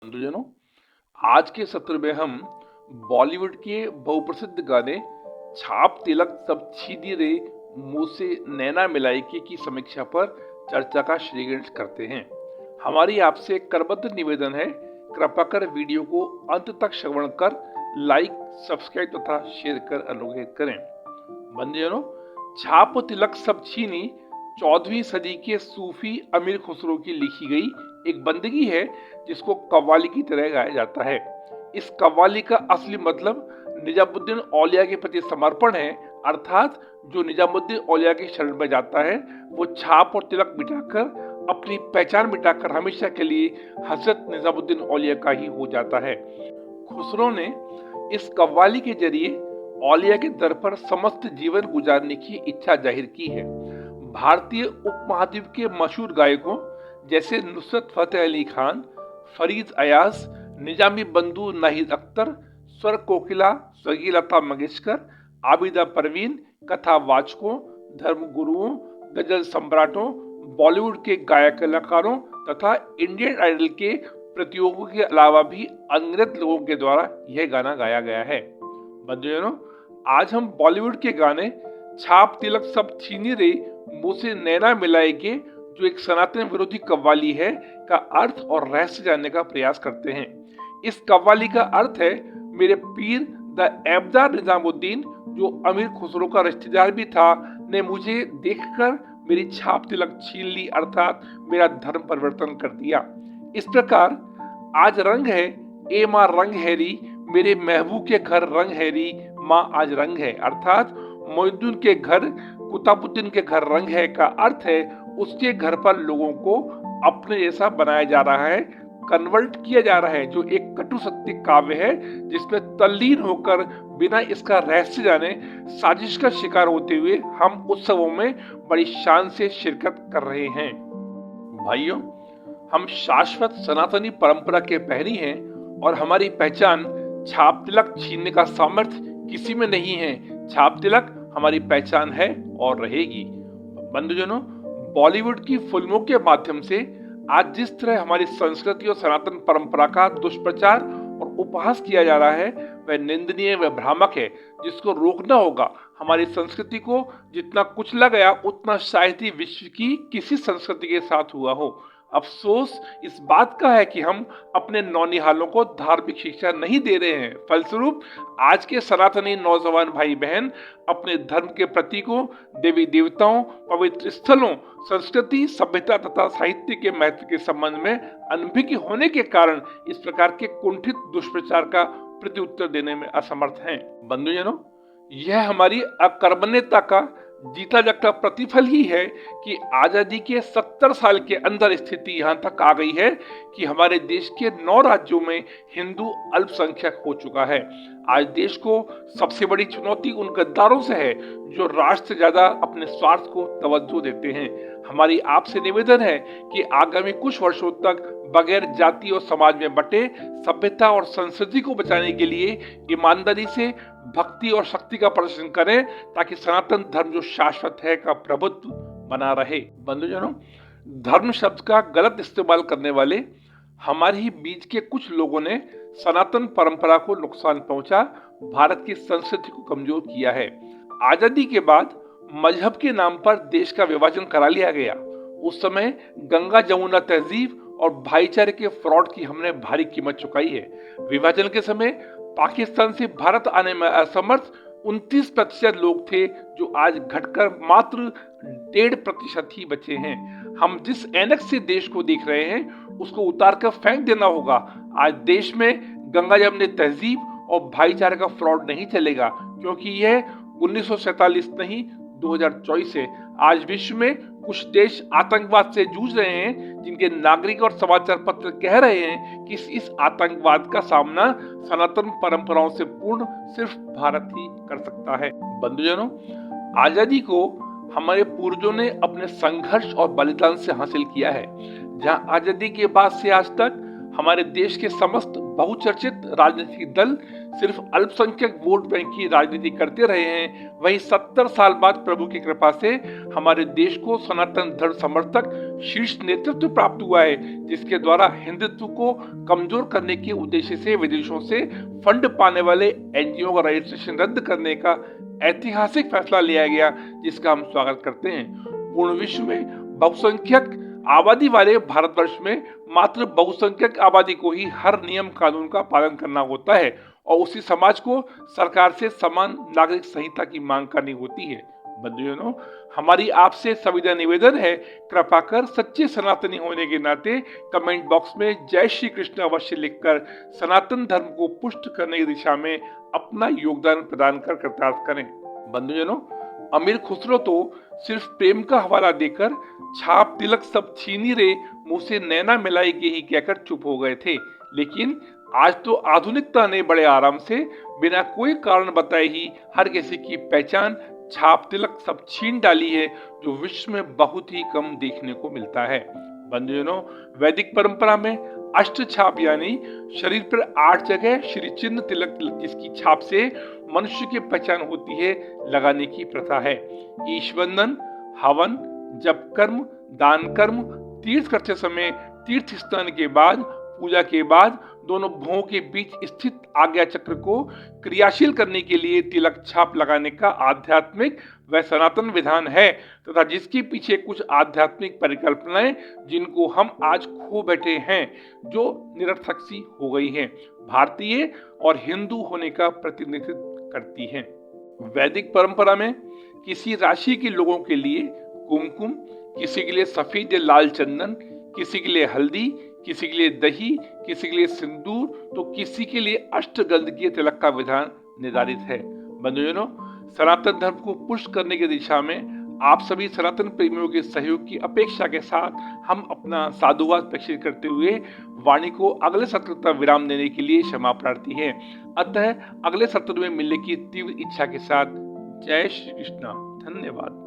बंधुजनों, आज के सत्र में हम बॉलीवुड के बहुप्रसिद्ध गाने छाप तिलक सब छीनी रे मुंह से नैना मिलाई के की समीक्षा पर चर्चा का श्रीगणेश करते हैं। हमारी आपसे एक करबद्ध निवेदन है, कृपा कर वीडियो को अंत तक श्रवण कर लाइक, सब्सक्राइब तथा शेयर कर अनुग्रहित करें। बंधुजनों, छाप तिलक सब छीनी 14वीं सदी के सूफी अमीर खुसरो की लिखी गई एक बंदगी है जिसको कव्वाली की तरह गाया जाता है। इस कव्वाली का असली मतलब निजामुद्दीन औलिया के प्रति समर्पण है, अर्थात जो निजामुद्दीन औलिया की शरण में जाता है वो छाप और तिलक मिटाकर, अपनी पहचान मिटाकर हमेशा के लिए हजरत निजामुद्दीन औलिया का ही हो जाता है। खुसरो ने इस कव्वाली के जरिए औलिया के दर पर समस्त जीवन गुजारने की इच्छा जाहिर की है। भारतीय उपमहाद्वीप के मशहूर गायकों जैसे नुसरत फतेह अली खान, फरीद अयाज, निजामी बंधु नाहिद अख्तर, स्वर कोकिला स्वर्गीय लता मंगेशकर, आबिदा परवीन, कथावाचकों, धर्मगुरुओं, गजल सम्राटों, बॉलीवुड के गायक कलाकारों तथा इंडियन आइडल के प्रतियोगियों के अलावा भी अनगिनत लोगों के द्वारा यह गाना गाया गया है। बंधुजनों, आज हम बॉलीवुड के गाने छाप तिलक सब छीनी रे मुंह से नैना मिलाएंगे, जो एक सनातन विरोधी कव्वाली है, का अर्थ और रहस्य जानने का प्रयास करते हैं। इस कव्वाली का अर्थ है, मेरे पीर द एबदार निजामुद्दीन, जो अमीर खुसरो का रिश्तेदार भी था, ने मुझे देखकर मेरी छाप तिलक छीन ली, अर्थात मेरा धर्म परिवर्तन कर दिया। इस प्रकार आज रंग है ए माँ रंग हैरी, मेरे महबूब के घर रंग हैरी, माँ आज रंग है, अर्थात मोइनुद्दीन के घर, कुतुबुद्दीन के घर रंग है का अर्थ है उसके घर पर लोगों को अपने जैसा बनाया जा रहा है, कन्वर्ट किया जा रहा है, जो एक कटु सत्य काव्य है जिसमें तल्लीन होकर बिना इसका रहस्य जाने साजिश का शिकार होते हुए हम उत्सवों में बड़ी शान से शिरकत कर रहे हैं। भाइयों, हम शाश्वत सनातनी परंपरा के पहनी हैं और हमारी पहचान छाप तिलक छीनने का सामर्थ्य किसी में नहीं है। छाप तिलक हमारी पहचान है और रहेगी। बंधुजनों, बॉलीवुड की फिल्मों के माध्यम से आज जिस तरह हमारी संस्कृति और सनातन परंपरा का दुष्प्रचार और उपहास किया जा रहा है, वह निंदनीय, वह भ्रामक है, जिसको रोकना होगा। हमारी संस्कृति को जितना कुचला गया उतना शायद ही विश्व की किसी संस्कृति के साथ हुआ हो। अफसोस इस बात का है कि हम अपने नौनिहालों को धार्मिक शिक्षा नहीं दे रहे हैं। फलस्वरूप आज के सनातनी नौजवान भाई बहन अपने धर्म के प्रतीकों, देवी देवताओं, पवित्र स्थलों, संस्कृति, सभ्यता तथा साहित्य के महत्व के संबंध में अनभिज्ञ होने के कारण इस प्रकार के कुंठित दुष्प्रचार का प्रत्युत्तर देने में असमर्थ हैं। बंधुजनों, यह हमारी अकर्मण्यता का जीता जागता प्रतिफल ही है कि आजादी के 70 साल के अंदर स्थिति यहाँ तक आ गई है कि हमारे देश के 9 राज्यों में हिंदू अल्पसंख्यक हो चुका है। आज देश को सबसे बड़ी चुनौती उन गद्दारों से है जो राष्ट्र से ज्यादा अपने स्वार्थ को तवज्जो देते हैं। हमारी आपसे निवेदन है कि आगामी कुछ वर्षों तक बगैर जाति और समाज में बटे सभ्यता और संस्कृति को बचाने के लिए ईमानदारी से भक्ति और शक्ति का प्रदर्शन करें, ताकि सनातन धर्म जो शाश्वत है का प्रभुत्व बना रहे। बंधुजनों, धर्म शब्द का गलत इस्तेमाल करने वाले हमारे ही बीच के कुछ लोगों ने सनातन परंपरा को नुकसान पहुंचा, भारत की संस्कृति को कमजोर किया है। आजादी के बाद मजहब के नाम पर देश का विभाजन करा लिया गया। उस समय गंगा जमुना तहजीब और भाईचारे के फ्रॉड की हमने भारी कीमत चुकाई है। विभाजन के समय पाकिस्तान से भारत आने में असमर्थ 29% लोग थे, जो आज घटकर मात्र 1.5% ही बचे हैं। हम जिस ऐनक से देश को देख रहे हैं उसको उतार कर फेंक देना होगा। आज देश में गंगा जमुना तहजीब और भाईचारे का फ्रॉड नहीं चलेगा, क्योंकि यह 1947 नहीं 2024 है। आज विश्व में कुछ देश आतंकवाद से जूझ रहे हैं, जिनके नागरिक और समाचार पत्र कह रहे हैं कि इस आतंकवाद का सामना सनातन परंपराओं से पूर्ण सिर्फ भारत ही कर सकता है। बंधुजनों, आजादी को हमारे पूर्वजों ने अपने संघर्ष और बलिदान से हासिल किया है। जहां आजादी के बाद से आज तक हमारे देश के समस्त बहुचर्चित राजनीतिक दल सिर्फ अल्पसंख्यक वोट बैंक की राजनीति करते रहे हैं, वहीं 70 साल बाद प्रभु की कृपा से हमारे देश को सनातन धर्म समर्थक शीर्ष नेतृत्व प्राप्त हुआ है, जिसके द्वारा हिंदुत्व को कमजोर करने के उद्देश्य से विदेशों से फंड पाने वाले एनजीओ का रजिस्ट्रेशन रद्द करने का ऐतिहासिक फैसला लिया गया, जिसका हम स्वागत करते हैं। पूर्ण विश्व में बहुसंख्यक आबादी वाले भारतवर्ष में मात्र बहुसंख्यक आबादी को ही हर नियम कानून का पालन करना होता है और उसी समाज को सरकार से समान नागरिक संहिता की मांग करनी होती है। बंधुजनों, हमारी आपसे सविनय निवेदन है, कृपा कर सच्चे सनातनी होने के नाते कमेंट बॉक्स में जय श्री कृष्ण अवश्य लिखकर सनातन धर्म को पुष्ट करने की दिशा में अपना योगदान प्रदान कर कृतार्थ करें। बंधुजनों, अमीर खुसरो तो सिर्फ प्रेम का हवाला देकर छाप तिलक सब छीनी रे मुंह से नैना मिलाई के ही कहकर चुप हो गए थे, लेकिन आज तो आधुनिकता ने बड़े आराम से बिना कोई कारण बताए ही हर किसी की पहचान छाप तिलक सब छीन डाली है, जो विश्व में बहुत ही कम देखने को मिलता है। बंधुजनों, वैदिक परंपरा में अष्ट छाप यानी शरीर पर 8 जगह श्री चिन्ह तिलक जिसकी छाप से मनुष्य की पहचान होती है, लगाने की प्रथा है। ईशवंदन, हवन, जप कर्म, दान कर्म, तीर्थ करते समय, तीर्थ स्नान के बाद, पूजा के बाद दोनों भुवों के बीच स्थित आज्ञा चक्र को क्रियाशील करने के लिए तिलक छाप लगाने का आध्यात्मिक व सनातन विधान है तथा जिसके पीछे कुछ आध्यात्मिक परिकल्पनाएं जिनको हम आज खो बैठे हैं, जो निरर्थक सी हो गई हैं, भारतीय और हिंदू होने का प्रतिनिधित्व करती हैं। वैदिक परंपरा में किसी राशि के लोगों के लिए कुमकुम, किसी के लिए सफेद या लाल चंदन, किसी के लिए हल्दी, किसी के लिए दही, किसी के लिए सिंदूर, तो किसी के लिए अष्टगंध के तिलक का विधान निर्धारित है। बंधुजनों, सनातन धर्म को पुष्ट करने की दिशा में आप सभी सनातन प्रेमियों के सहयोग की अपेक्षा के साथ हम अपना साधुवाद प्रेषित करते हुए वाणी को अगले सत्र तक विराम देने के लिए क्षमा प्रार्थी है। अतः अगले सत्र में मिलने की तीव्र इच्छा के साथ जय श्री कृष्ण। धन्यवाद।